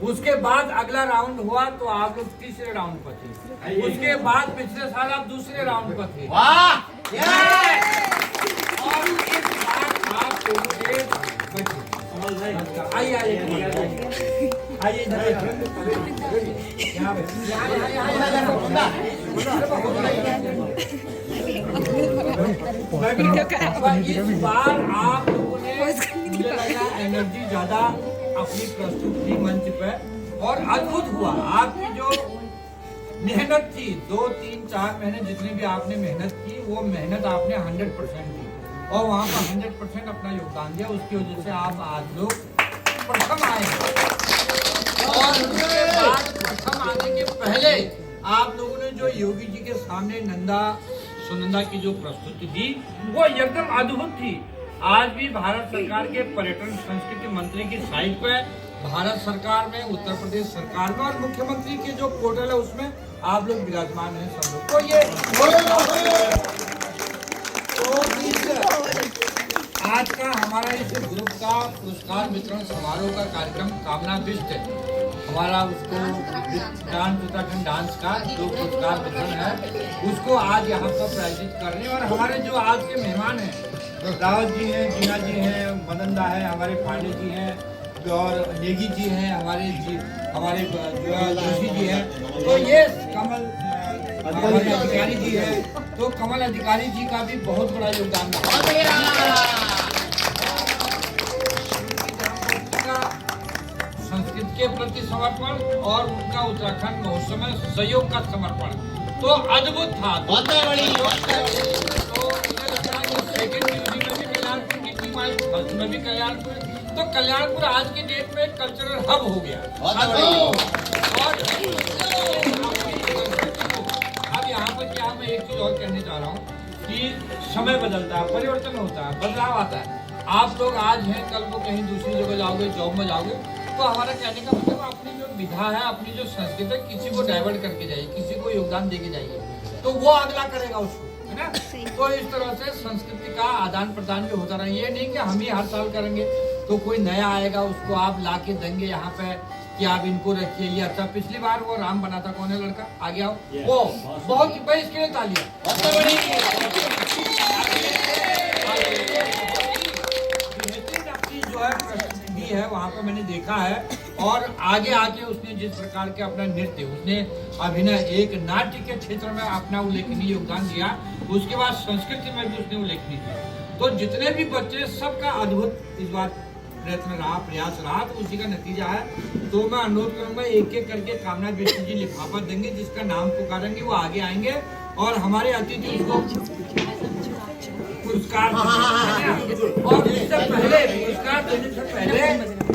उसके बाद अगला राउंड हुआ तो आप लोग तीसरे राउंड पर थे। उसके बाद पिछले साल आप दूसरे राउंड पर थे। वाह और इस बार आप लोगों के बचे। आइए आइए इस बार आप लोगों ने मुझे लगा एनर्जी ज्यादा अपनी प्रस्तुत की मंच पे और अद्भुत हुआ। आपकी जो मेहनत थी 2, 3, 4 महीने जितनी भी आपने मेहनत की वो मेहनत आपने 100% दी और वहाँ पर 100% अपना योगदान दिया। उसकी वजह से आप आज लोग प्रथम आए और उसके बाद प्रथम आने के पहले आप लोगों ने जो योगी जी के सामने नंदा सुनंदा की जो प्रस्तुति दी वो एकदम अद्भुत थी। आज भी भारत सरकार के पर्यटन संस्कृति मंत्री की साइट पे भारत सरकार में, उत्तर प्रदेश सरकार में और मुख्यमंत्री के जो पोर्टल है उसमें आप लोग विराजमान हैं सब लोग। तो ये आज का हमारा इस ग्रुप का पुरस्कार वितरण समारोह का कार्यक्रम कामना विष्ट है हमारा, उसको डांस उत्तराखंड डांस का जो पुरस्कार वितरण है उसको आज यहाँ पर प्रायोजित कर रहे हैं। और हमारे जो आज के मेहमान हैं रावत जी हैं, जीना जी हैं, मदन दा है, हमारे पांडे जी हैं और नेगी जी हैं, हमारे जोशी जी हैं। तो ये कमल अधिकारी जी हैं, तो कमल अधिकारी जी का भी बहुत बड़ा योगदान है। संस्कृत के प्रति समर्पण और उनका उत्तराखंड महोत्सव में सहयोग का समर्पण तो अद्भुत था। में भी कल्याणपुर, तो कल्याणपुर आज की डेट में कल्चरल हब हो गया। और अब यहाँ पर क्या मैं एक चीज और कहने जा रहा हूँ कि समय बदलता है, परिवर्तन होता है, बदलाव आता है। आप लोग आज हैं, कल को कहीं दूसरी जगह जाओगे, जॉब में जाओगे, तो हमारा कहने का मतलब अपनी जो विधा है, अपनी जो संस्कृति है, किसी को डाइवर्ट करके जाइए, किसी को योगदान देके जाइए, तो वो अगला करेगा उसको, है ना। तो इस तरह से संस्कृति का आदान प्रदान भी होता रहे। ये नहीं कि हम ही हर साल करेंगे तो कोई नया आएगा उसको आप ला के देंगे यहाँ पे कि आप इनको रखिए ये अच्छा। पिछली बार वो राम बना था, कौन है लड़का, आगे आओ, वो बहुत भाई इसके लिए तालियां। अपनी जो है प्रस्तुति है वहाँ पर मैंने देखा है और आगे आके उसने जिस प्रकार के अपना नृत्य, उसने अभिनय, एक नाट्य के क्षेत्र में अपना उल्लेखनीय योगदान दिया, उसके बाद संस्कृति में भी उसने उल्लेखनीय दिया। तो जितने भी बच्चे सबका अद्भुत इस बार प्रयत्न रहा, प्रयास रहा, तो उसी का नतीजा है। तो मैं अनुरोध करूंगा एक एक करके कामना विष्णु जी लिफाफा देंगे, जिसका नाम पुकारेंगे वो आगे आएंगे और हमारे अतिथि उसको पुरस्कार और इससे पहले पुरस्कार देने से पहले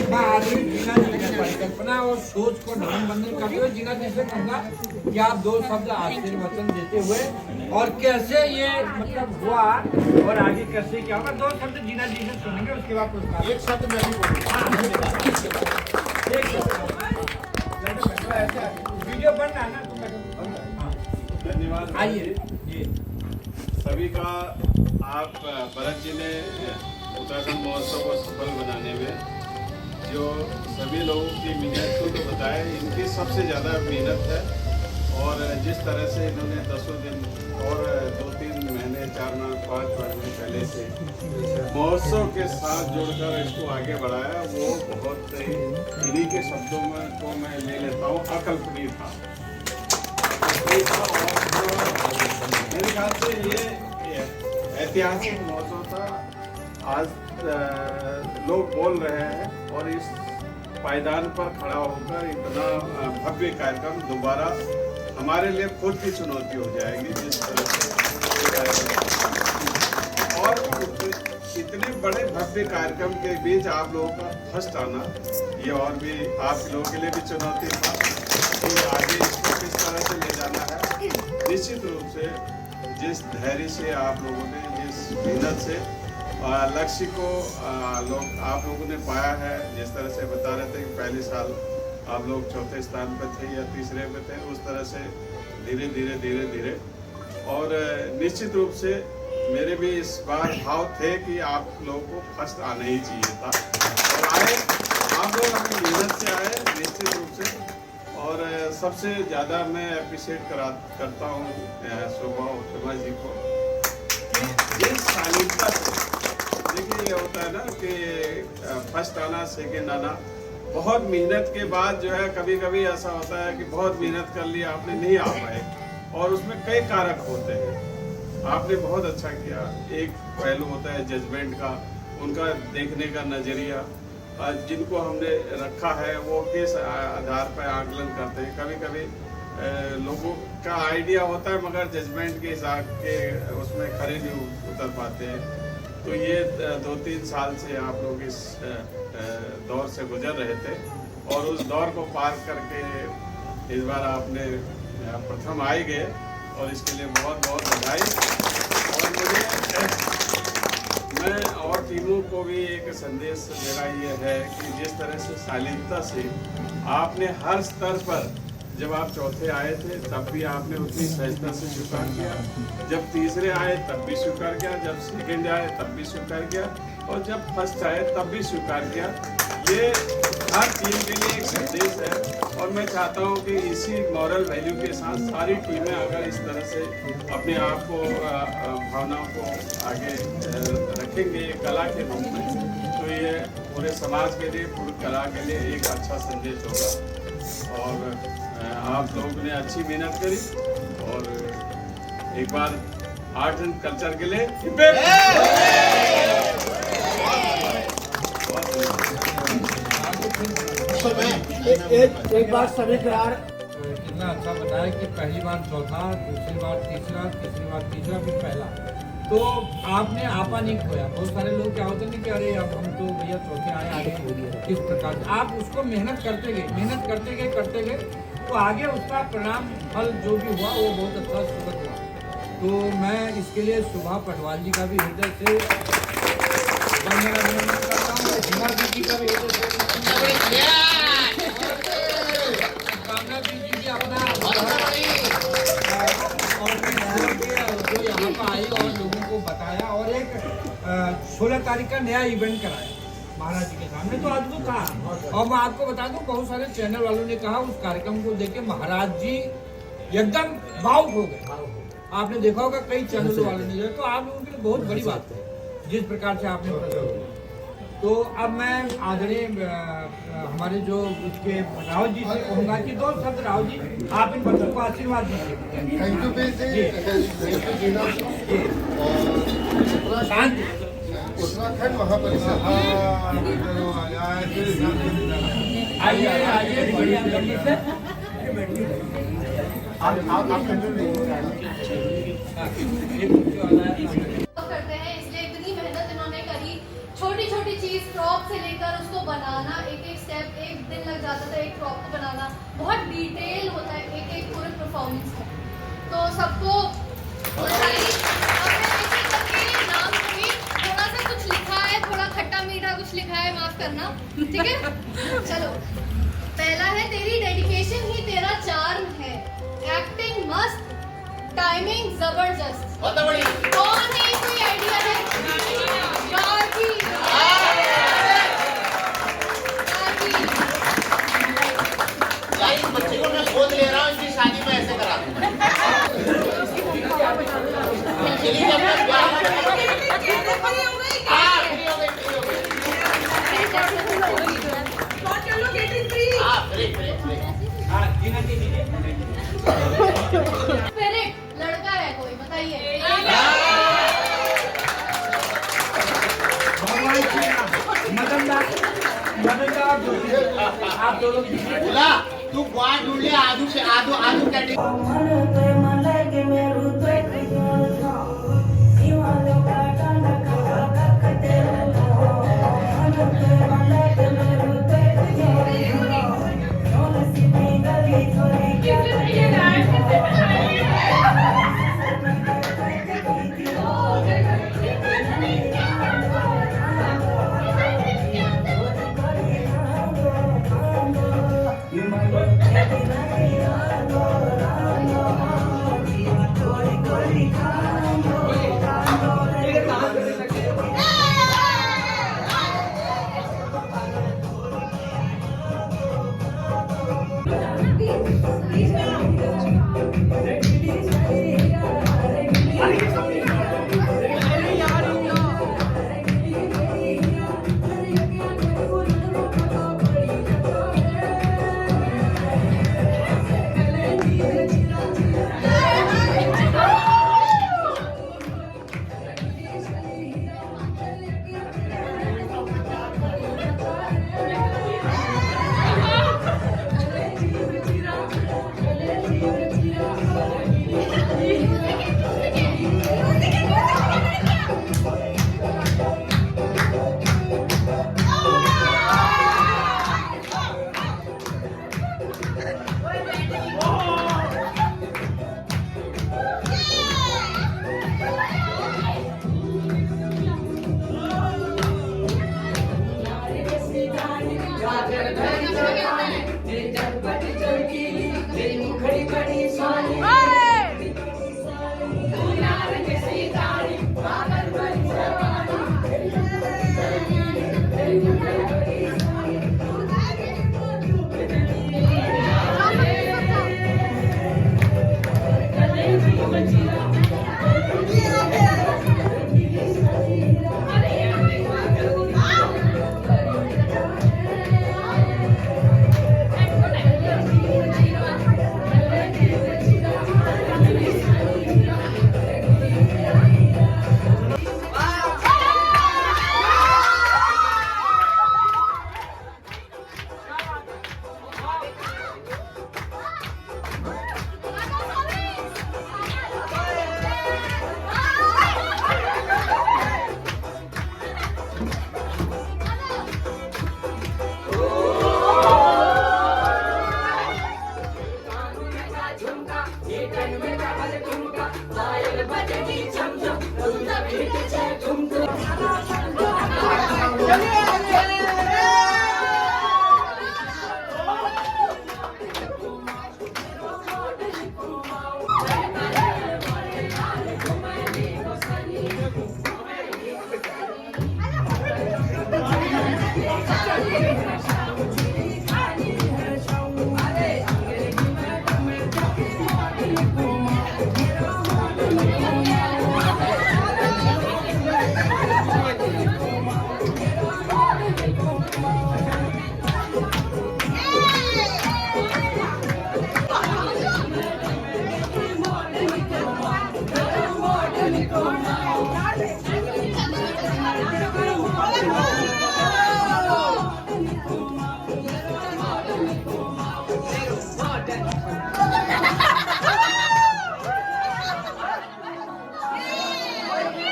मैं आदमी जीना जी की परिकल्पना और सोच को ध्यान बंधन करते हुए जीना जी से कहूँगा कि आप 2 शब्द आशीर्वचन देते हुए और कैसे ये मतलब हुआ और आगे कैसे क्या होगा, 2 शब्द जीना जी से सुनेंगे, उसके बाद पुरस्कार। एक शब्द मैं भी वीडियो बन रहा है ना, धन्यवाद। आइए सभी का आप भरत जी ने उत्तराखंड महोत्सव को सफल बनाने में जो सभी लोगों की मेहनत को बताया, इनकी सबसे ज़्यादा मेहनत है। और जिस तरह से इन्होंने 10 दिन और 2-3 महीने 4 माह 5 महीने पहले से महोत्सव के साथ जोड़कर इसको आगे बढ़ाया, वो बहुत इन्हीं के शब्दों में को मैं ले लेता हूँ, अकल्पनीय था। मेरे ख्याल से ये ऐतिहासिक महोत्सव था। आज लोग बोल रहे हैं और इस पायदान पर खड़ा होकर इतना भव्य कार्यक्रम दोबारा हमारे लिए खुद की चुनौती हो जाएगी, जिस तरह से और इतने बड़े भव्य कार्यक्रम के बीच आप लोगों का फर्स्ट आना, ये और भी आप लोगों के लिए भी चुनौती था कि आगे इसको किस तरह से ले जाना है। निश्चित रूप से जिस धैर्य से आप लोगों ने, जिस मेहनत से लक्ष्य को आप लोगों ने पाया है, जिस तरह से बता रहे थे कि पहले साल आप लोग 4थे स्थान पर थे या 3रे पे थे, उस तरह से धीरे धीरे और निश्चित रूप से मेरे भी इस बार भाव थे कि आप लोगों को फर्स्ट आना ही चाहिए था और आए। आप लोग अपनी मेहनत से आए निश्चित रूप से। और सबसे ज़्यादा मैं अप्रिशिएट करता हूँ शोभा और शोभा जी को कि जिस शालीनता से, देखिए ये होता है ना कि फर्स्ट आना सेकेंड आना, बहुत मेहनत के बाद जो है कभी कभी ऐसा होता है कि बहुत मेहनत कर लिया आपने, नहीं आ पाए, और उसमें कई कारक होते हैं। आपने बहुत अच्छा किया। एक पहलू होता है जजमेंट का, उनका देखने का नज़रिया, जिनको हमने रखा है वो किस आधार पर आकलन करते हैं। कभी कभी लोगों का आइडिया होता है मगर जजमेंट के हिसाब के उसमें खरे नहीं उतर पाते हैं। तो ये 2-3 साल से आप लोग इस दौर से गुजर रहे थे, और उस दौर को पार करके इस बार आपने प्रथम आए गए, और इसके लिए बहुत बहुत बधाई। और मैं और टीमों को भी एक संदेश मेरा ये है कि जिस तरह से शालीनता से आपने हर स्तर पर, जब आप चौथे आए थे तब भी आपने उतनी सहजता से स्वीकार किया, जब तीसरे आए तब भी स्वीकार किया, जब सेकंड आए तब भी स्वीकार किया, और जब फर्स्ट आए तब भी स्वीकार किया। ये हर टीम के लिए एक संदेश है, और मैं चाहता हूँ कि इसी मॉरल वैल्यू के साथ सारी टीमें अगर इस तरह से अपने आप को, भावनाओं को आगे रखेंगे कला के रूप में, तो ये पूरे समाज के लिए, पूरी कला के लिए एक अच्छा संदेश होगा। और आप लोगों ने अच्छी मेहनत करी, और एक बार आर्ट एंड कल्चर के लिए एक बार सभी प्यार कितना अच्छा बताया कि पहली बार चौथा, दूसरी बार तीसरा, तीसरी बार तीसरा, फिर पहला। तो आपने आपा नहीं खोया। बहुत सारे लोग क्या होते हैं कि अरे अब हम तो भैया चौथे आए, आगे किस प्रकार से आप उसको मेहनत करते गए, तो आगे उसका परिणाम फल जो भी हुआ वो बहुत अच्छा सुखद हुआ। तो मैं इसके लिए सुभा पटवाल जी का भी हृदय से अभिनंदन करता हूँ, हिमा जी का भी हृदय से, कामना जी भी अपना, और जो यहाँ पर आई और लोगों को बताया, और एक 16 तारीख का नया इवेंट कराया महाराज जी के सामने, तो अद्भुत था। और मैं आपको बता दूं, बहुत सारे चैनल वालों ने कहा उस कार्यक्रम को देख के महाराज जी एकदम भावुक हो गए। आपने देखा होगा कई चैनल वालों ने, तो आप लोगों के लिए बहुत बड़ी बात है जिस प्रकार से आपने प्रस्तुत किया। तो अब मैं आदरणीय हमारे जो उसके राव जी से कहूँगा कि 2 शब्द राव जी, आप इन बच्चों को आशीर्वाद दीजिए। Thank you Uttarakhand महापरिषद। आइए बड़ी अंदर से करते हैं, इसलिए इतनी मेहनत इन्होंने करी। छोटी छोटी चीज प्रॉप से लेकर उसको बनाना, एक एक स्टेप, एक दिन लग जाता था एक प्रॉप को बनाना, बहुत डिटेल होता है एक एक पूरे परफॉर्मेंस में। तो सबको बधाई। नाम भी थोड़ा सा कुछ लिखा है, थोड़ा खट्टा मीठा कुछ लिखा है, माफ करना, ठीक है। चलो, पहला है तेरी डेडिकेशन ही तेरा चार्म है, एक्टिंग मस्त, टाइमिंग जबरदस्त। कौन है, कोई आइडिया है? बच्ची को मैं गोद ले रहा हूँ, इसकी शादी में ऐसे करा दूंगा। स्पिरिट लड़का है कोई, बताइए। आप दोनों बोला तू बात ढूंढ ले, आदू से आदू कैटेगरी।